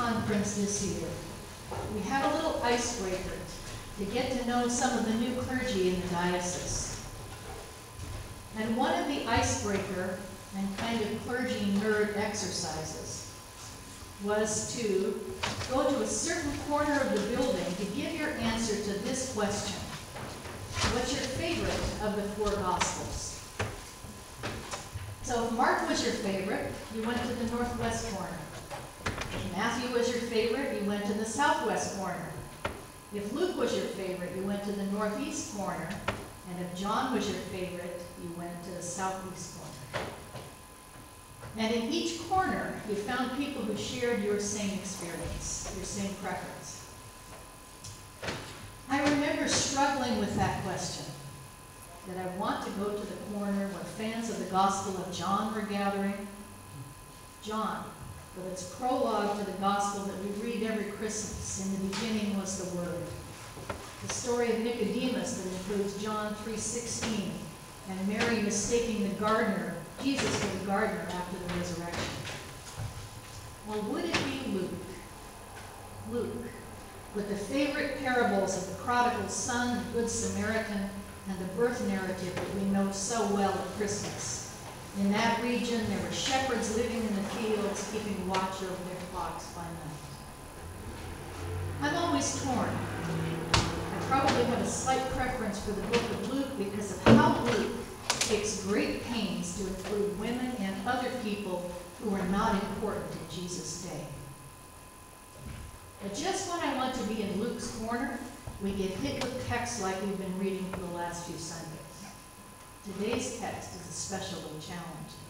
conference this year, we had a little icebreaker to get to know some of the new clergy in the diocese. And one of the icebreaker and kind of clergy nerd exercises was to go to a certain corner of the building to give your answer to this question. What's your favorite of the 4 Gospels? So if Mark was your favorite, you went to the northwest corner. If Matthew was your favorite, you went to the southwest corner. If Luke was your favorite, you went to the northeast corner. And if John was your favorite, you went to the southeast corner. And in each corner, you found people who shared your same experience, your same preference. I remember struggling with that question. Did I want to go to the corner where fans of the Gospel of John were gathering? John, with its prologue to the Gospel that we read every Christmas. In the beginning was the Word. The story of Nicodemus that includes John 3:16, and Mary mistaking the gardener, Jesus for the gardener after the resurrection. Or would it be Luke? Luke, with the favorite parables of the prodigal son, the Good Samaritan, and the birth narrative that we know so well at Christmas. In that region, there were shepherds living in the fields, keeping watch over their flocks by night. I'm always torn. I probably have a slight preference for the book of Luke because of how Luke takes great pains to include women and other people who were not important in Jesus' day. But just when I want to be in Luke's corner, we get hit with texts like we've been reading for the last few Sundays. Today's text is especially challenging.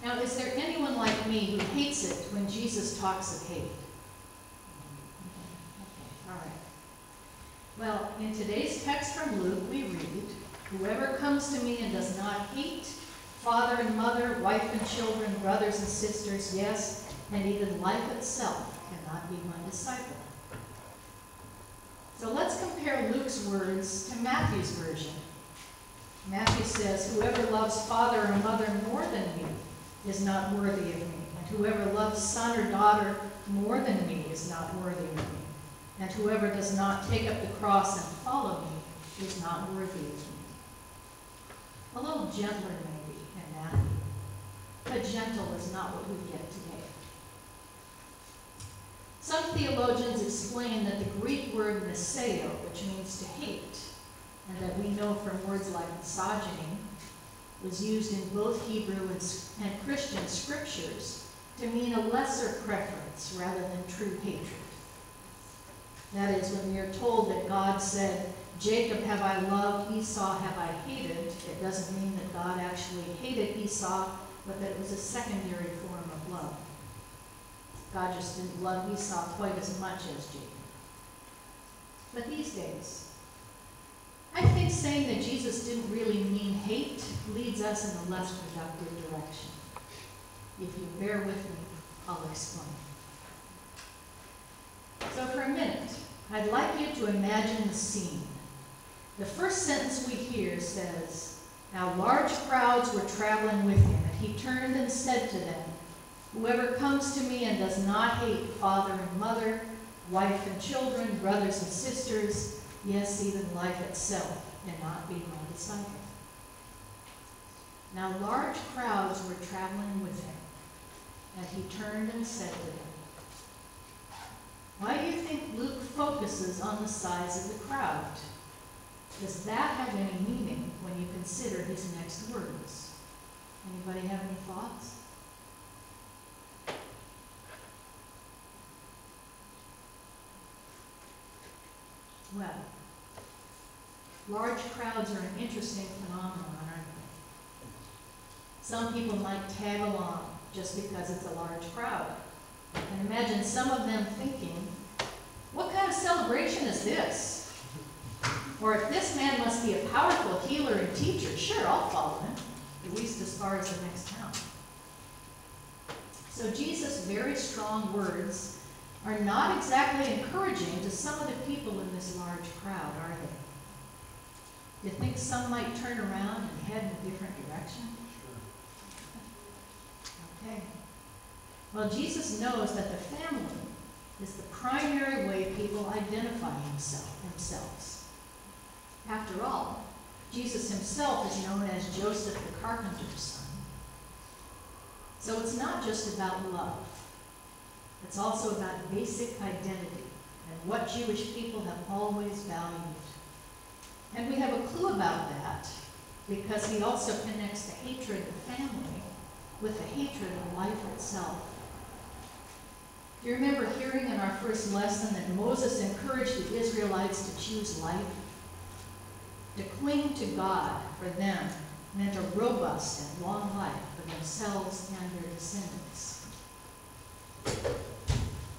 Now, is there anyone like me who hates it when Jesus talks of hate? Okay, all right. Well, in today's text from Luke, we read, "Whoever comes to me and does not hate father and mother, wife and children, brothers and sisters, yes, and even life itself, cannot be my disciple." So let's compare Luke's words to Matthew's version. Matthew says, "Whoever loves father or mother more than me is not worthy of me, and whoever loves son or daughter more than me is not worthy of me, and whoever does not take up the cross and follow me is not worthy of me." A little gentler maybe in Matthew, but gentle is not what we get today. Some theologians explain that the Greek word miseo, which means to hate, and that we know from words like misogyny, was used in both Hebrew and Christian scriptures to mean a lesser preference rather than true hatred. That is, when we are told that God said, "Jacob have I loved, Esau have I hated," it doesn't mean that God actually hated Esau, but that it was a secondary form of love. God just didn't love Esau quite as much as Jacob. But these days, I think saying that Jesus didn't really mean hate leads us in a less productive direction. If you bear with me, I'll explain. So for a minute, I'd like you to imagine the scene. The first sentence we hear says, "Now large crowds were traveling with him, and he turned and said to them, 'Whoever comes to me and does not hate father and mother, wife and children, brothers and sisters, yes, even life itself, cannot be my disciple.'" Now large crowds were traveling with him, and he turned and said to them. Why do you think Luke focuses on the size of the crowd? Does that have any meaning when you consider his next words? Anybody have any thoughts? Well, large crowds are an interesting phenomenon, aren't they? Some people might tag along just because it's a large crowd. And imagine some of them thinking, "What kind of celebration is this?" Or, "If this man must be a powerful healer and teacher, sure, I'll follow him, at least as far as the next town." So Jesus' very strong words are not exactly encouraging to some of the people in this large crowd, are they? Do you think some might turn around and head in a different direction? Sure. Okay. Well, Jesus knows that the family is the primary way people identify themselves. After all, Jesus himself is known as Joseph the carpenter's son. So it's not just about love. It's also about basic identity and what Jewish people have always valued. And we have a clue about that because he also connects the hatred of family with the hatred of life itself. Do you remember hearing in our first lesson that Moses encouraged the Israelites to choose life? To cling to God for them meant a robust and long life for themselves and their descendants.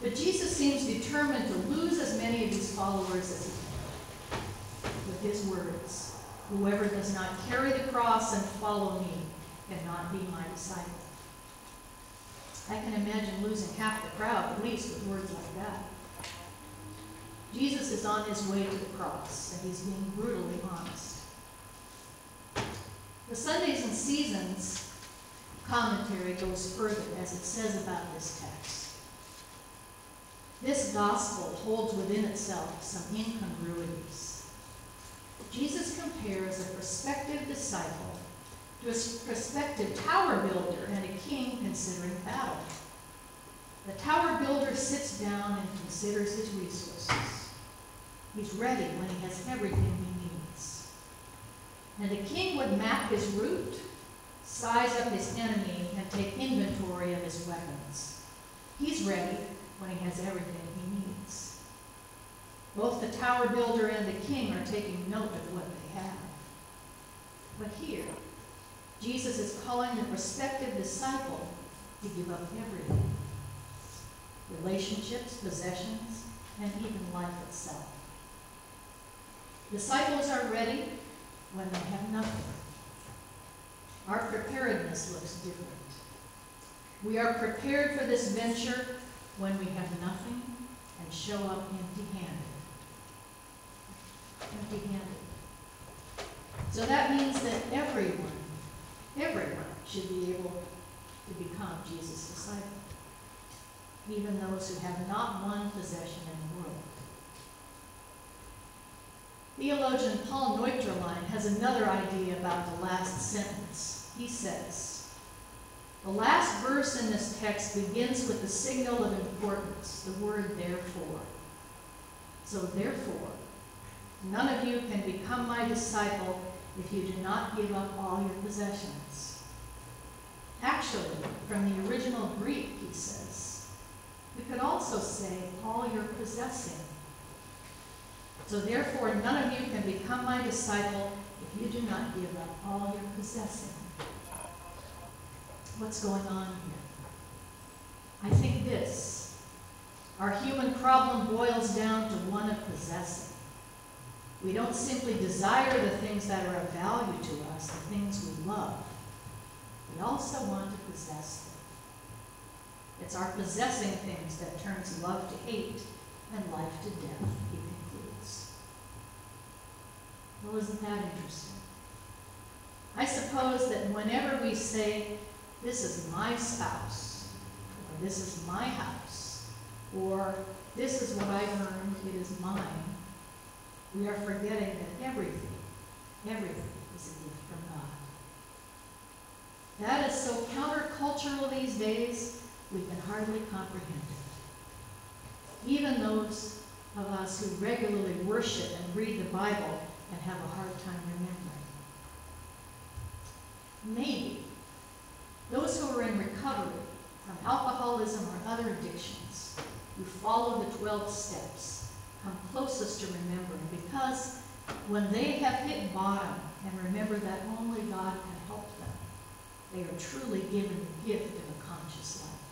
But Jesus seems determined to lose as many of his followers as he can. With his words, "Whoever does not carry the cross and follow me cannot be my disciple." I can imagine losing half the crowd, at least, with words like that. Jesus is on his way to the cross, and he's being brutally honest. The Sundays and Seasons commentary goes further, as it says about this text. This gospel holds within itself some incongruities. Jesus compares a prospective disciple to a prospective tower builder and a king considering battle. The tower builder sits down and considers his resources. He's ready when he has everything he needs. And the king would map his route, size up his enemy, and take inventory of his weapons. He's ready when he has everything he needs. Both the tower builder and the king are taking note of what they have. But here, Jesus is calling the prospective disciple to give up everything. Relationships, possessions, and even life itself. Disciples are ready when they have nothing. Our preparedness looks different. We are prepared for this venture when we have nothing and show up empty-handed. Empty-handed. So that means that everyone should be able to become Jesus' disciple, even those who have not one possession in the world. Theologian Paul Neutralein has another idea about the last sentence. He says, the last verse in this text begins with the signal of importance, the word therefore. So therefore, none of you can become my disciple if you do not give up all your possessions. Actually, from the original Greek, he says, we could also say all your possessing. So therefore, none of you can become my disciple if you do not give up all your possessing. What's going on here? I think this. Our human problem boils down to one of possessing. We don't simply desire the things that are of value to us, the things we love. We also want to possess them. It's our possessing things that turns love to hate and life to death, he concludes. Well, isn't that interesting? I suppose that whenever we say, this is my spouse, or this is my house, or this is what I earned, it is mine, we are forgetting that everything is a gift from God. That is so countercultural these days, we can hardly comprehend it. Even those of us who regularly worship and read the Bible and have a hard time remembering. Maybe those who are in recovery from alcoholism or other addictions, who follow the 12 steps, come closest to remembering, because when they have hit bottom and remember that only God can help them, they are truly given the gift of a conscious life.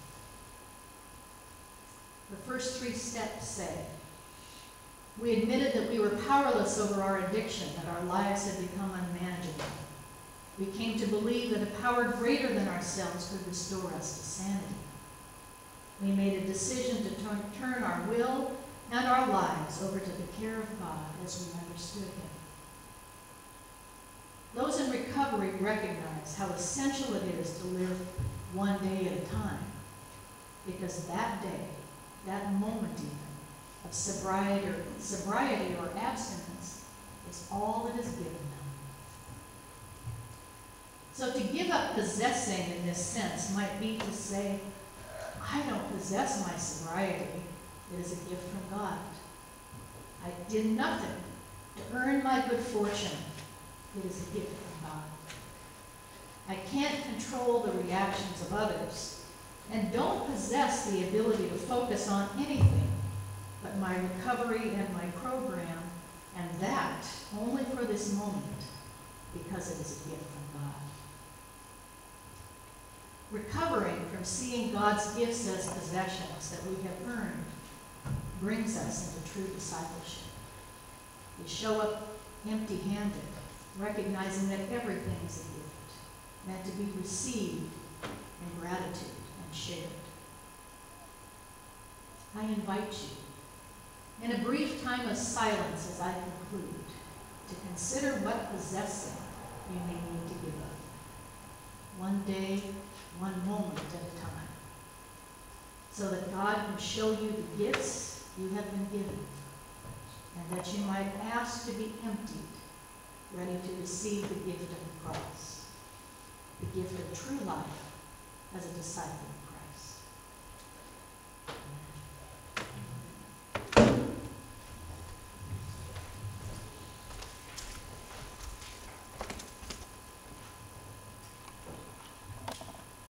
The first 3 steps say, we admitted that we were powerless over our addiction, that our lives had become unmanageable. We came to believe that a power greater than ourselves could restore us to sanity. We made a decision to turn our will and our lives over to the care of God as we understood him. Those in recovery recognize how essential it is to live one day at a time. because that day, that moment even, of sobriety or abstinence is all that is given them. So to give up possessing in this sense might be to say, I don't possess my sobriety. It is a gift from God. I did nothing to earn my good fortune. It is a gift from God. I can't control the reactions of others and don't possess the ability to focus on anything but my recovery and my program, and that only for this moment, because it is a gift from God. Recovering from seeing God's gifts as possessions that we have earned brings us into true discipleship. We show up empty-handed, recognizing that everything is a gift, meant to be received in gratitude and shared. I invite you, in a brief time of silence as I conclude, to consider what possessing you may need to give up. One day, one moment at a time, so that God can show you the gifts you have been given, and that you might ask to be emptied, ready to receive the gift of the cross, the gift of true life as a disciple